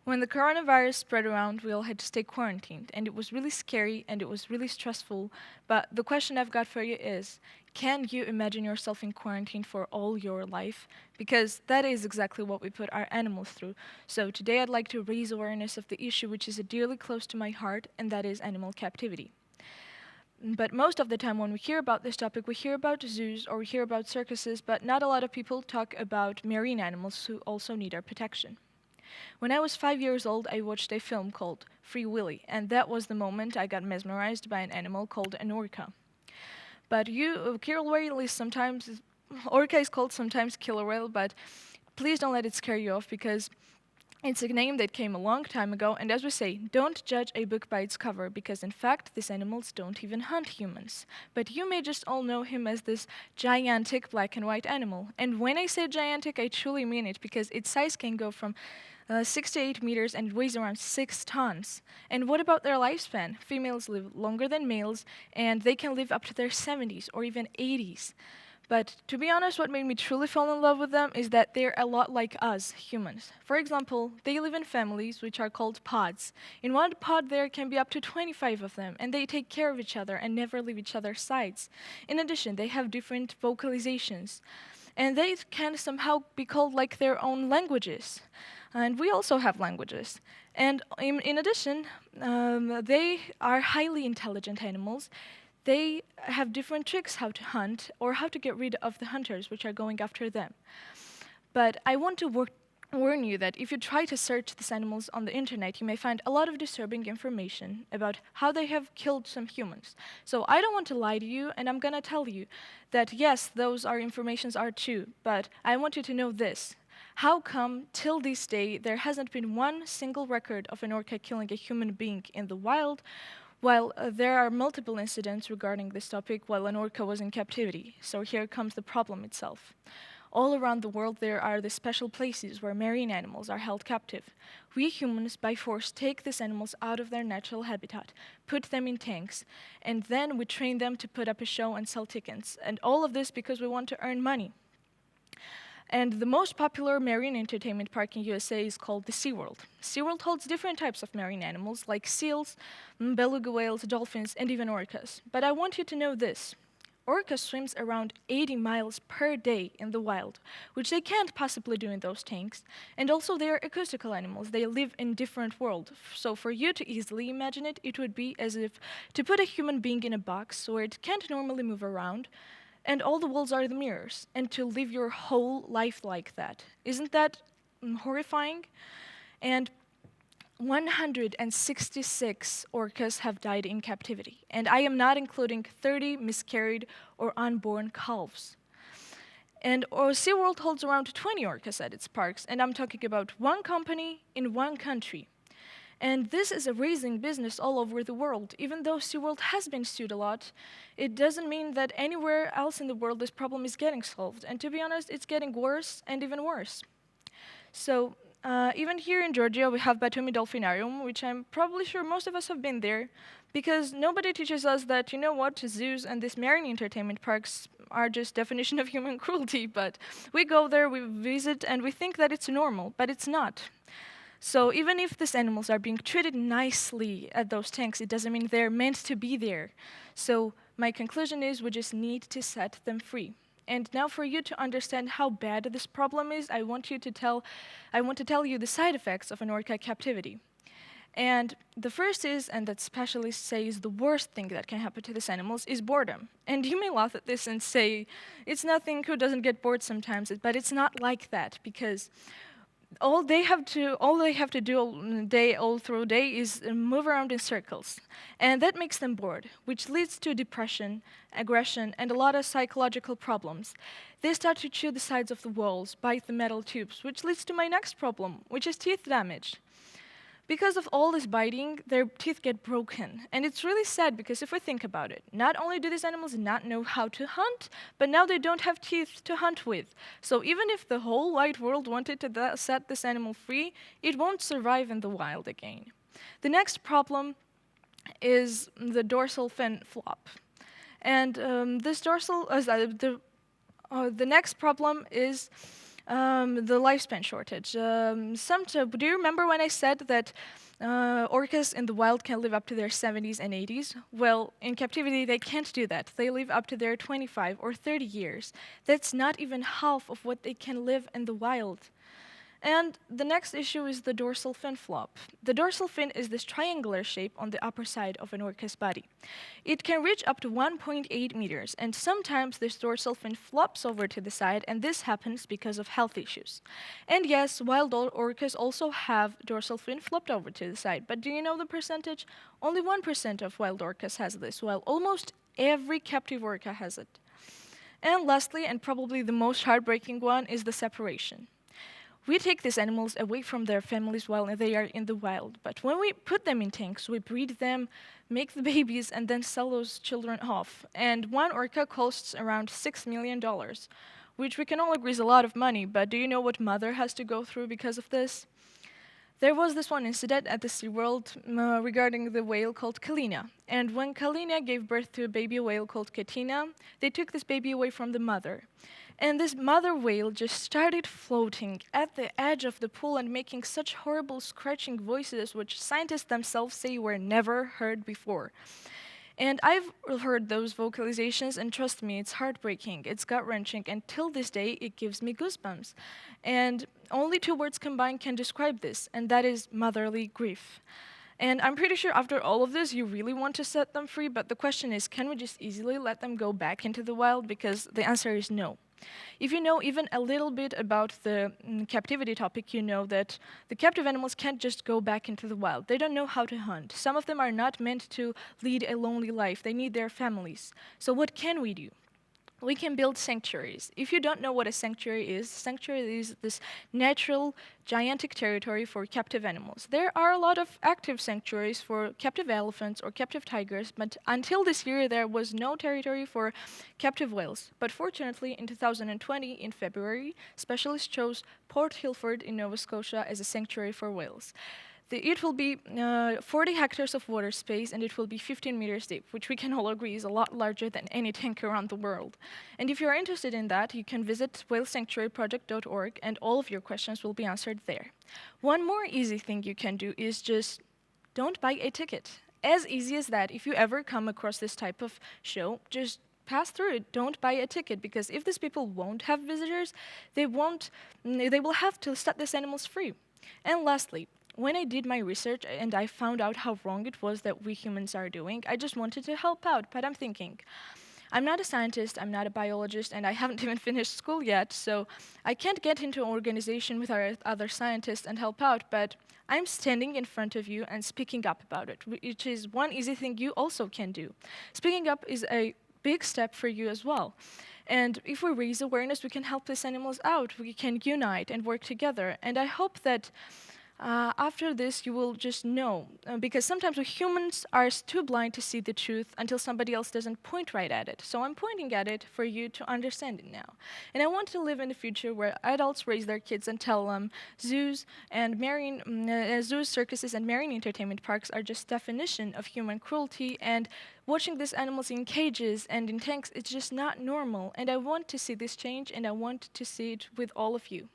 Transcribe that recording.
When the coronavirus spread around, we all had to stay quarantined, and it was really scary and it was really stressful. But the question I've got for you is, can you imagine yourself in quarantine for all your life? Because that is exactly what we put our animals through. So today I'd like to raise awareness of the issue which is dearly close to my heart, and that is animal captivity. But most of the time when we hear about this topic, we hear about zoos or we hear about circuses, but not a lot of people talk about marine animals who also need our protection. When I was 5 years old, I watched a film called Free Willy, and that was the moment I got mesmerized by an animal called an orca. But killer whale is sometimes, orca is called sometimes killer whale, but please don't let it scare you off because it's a name that came a long time ago, and as we say, don't judge a book by its cover, because in fact, these animals don't even hunt humans. But you may just all know him as this gigantic black and white animal. And when I say gigantic, I truly mean it, because its size can go from 6 to 8 meters and weighs around 6 tons. And what about their lifespan? Females live longer than males, and they can live up to their 70s or even 80s. But to be honest, what made me truly fall in love with them is that they're a lot like us, humans. For example, they live in families which are called pods. In one pod there can be up to 25 of them, and they take care of each other and never leave each other's sides. In addition, they have different vocalizations, and they can somehow be called like their own languages. And we also have languages. And in addition, they are highly intelligent animals. They have different tricks how to hunt or how to get rid of the hunters which are going after them. But I want to warn you that if you try to search these animals on the internet, you may find a lot of disturbing information about how they have killed some humans. So I don't want to lie to you, and I'm gonna tell you that yes, those informations are true, but I want you to know this. How come, till this day, there hasn't been one single record of an orca killing a human being in the wild, while there are multiple incidents regarding this topic while an orca was in captivity? So here comes the problem itself. All around the world there are the special places where marine animals are held captive. We humans, by force, take these animals out of their natural habitat, put them in tanks, and then we train them to put up a show and sell tickets. And all of this because we want to earn money. And the most popular marine entertainment park in USA is called the SeaWorld. SeaWorld holds different types of marine animals like seals, beluga whales, dolphins, and even orcas. But I want you to know this. Orca swims around 80 miles per day in the wild, which they can't possibly do in those tanks. And also they are acoustical animals. They live in different worlds. So for you to easily imagine it, it would be as if to put a human being in a box where it can't normally move around, and all the walls are the mirrors, and to live your whole life like that. Isn't that horrifying? And 166 orcas have died in captivity, and I am not including 30 miscarried or unborn calves. And SeaWorld holds around 20 orcas at its parks, and I'm talking about one company in one country. And this is a raising business all over the world. Even though SeaWorld has been sued a lot, it doesn't mean that anywhere else in the world this problem is getting solved. And to be honest, it's getting worse and even worse. So even here in Georgia, we have Batumi Dolphinarium, which I'm probably sure most of us have been there, because nobody teaches us that, you know what, zoos and these marine entertainment parks are just definition of human cruelty. But we go there, we visit, and we think that it's normal, but it's not. So even if these animals are being treated nicely at those tanks, it doesn't mean they're meant to be there. So my conclusion is we just need to set them free. And now for you to understand how bad this problem is, I want to tell you the side effects of an orca captivity. And the first is, and that specialists say is the worst thing that can happen to these animals, is boredom. And you may laugh at this and say, it's nothing, who doesn't get bored sometimes? But it's not like that, because all they have to do all through the day is move around in circles, and that makes them bored, which leads to depression, aggression, and a lot of psychological problems. They start to chew the sides of the walls, bite the metal tubes, which leads to my next problem, which is teeth damage. Because of all this biting, their teeth get broken. And it's really sad because if we think about it, not only do these animals not know how to hunt, but now they don't have teeth to hunt with. So even if the whole wide world wanted to set this animal free, it won't survive in the wild again. The next problem is the dorsal fin flop. And the next problem is The lifespan shortage. Do you remember when I said that orcas in the wild can live up to their 70s and 80s? Well, in captivity, they can't do that. They live up to their 25 or 30 years. That's not even half of what they can live in the wild. And the next issue is the dorsal fin flop. The dorsal fin is this triangular shape on the upper side of an orca's body. It can reach up to 1.8 meters, and sometimes this dorsal fin flops over to the side, and this happens because of health issues. And yes, wild orcas also have dorsal fin flopped over to the side, but do you know the percentage? Only 1% of wild orcas has this, while almost every captive orca has it. And lastly, and probably the most heartbreaking one, is the separation. We take these animals away from their families while they are in the wild, but when we put them in tanks, we breed them, make the babies, and then sell those children off. And one orca costs around $6 million, which we can all agree is a lot of money, but do you know what mother has to go through because of this? There was this one incident at the SeaWorld regarding the whale called Kalina. And when Kalina gave birth to a baby whale called Katina, they took this baby away from the mother. And this mother whale just started floating at the edge of the pool and making such horrible scratching voices, which scientists themselves say were never heard before. And I've heard those vocalizations, and trust me, it's heartbreaking, it's gut-wrenching, and till this day, it gives me goosebumps. And only two words combined can describe this, and that is motherly grief. And I'm pretty sure after all of this, you really want to set them free, but the question is, can we just easily let them go back into the wild? Because the answer is no. If you know even a little bit about the captivity topic, you know that the captive animals can't just go back into the wild. They don't know how to hunt. Some of them are not meant to lead a lonely life. They need their families. So what can we do? We can build sanctuaries. If you don't know what a sanctuary is this natural, gigantic territory for captive animals. There are a lot of active sanctuaries for captive elephants or captive tigers, but until this year there was no territory for captive whales. But fortunately, in 2020, in February, specialists chose Port Hilford in Nova Scotia as a sanctuary for whales. It will be 40 hectares of water space, and it will be 15 meters deep, which we can all agree is a lot larger than any tank around the world. And if you're interested in that, you can visit whalesanctuaryproject.org, and all of your questions will be answered there. One more easy thing you can do is just don't buy a ticket. As easy as that. If you ever come across this type of show, just pass through it. Don't buy a ticket, because if these people won't have visitors, they will have to set these animals free. And lastly, when I did my research and I found out how wrong it was that we humans are doing, I just wanted to help out, but I'm thinking, I'm not a scientist, I'm not a biologist, and I haven't even finished school yet, so I can't get into an organization with our other scientists and help out, but I'm standing in front of you and speaking up about it, which is one easy thing you also can do. Speaking up is a big step for you as well. And if we raise awareness, we can help these animals out, we can unite and work together, and I hope that after this, you will just know, because sometimes we humans are too blind to see the truth until somebody else doesn't point right at it. So I'm pointing at it for you to understand it now. And I want to live in a future where adults raise their kids and tell them zoos, circuses, and marine entertainment parks are just definition of human cruelty, and watching these animals in cages and in tanks, it's just not normal. And I want to see this change, and I want to see it with all of you.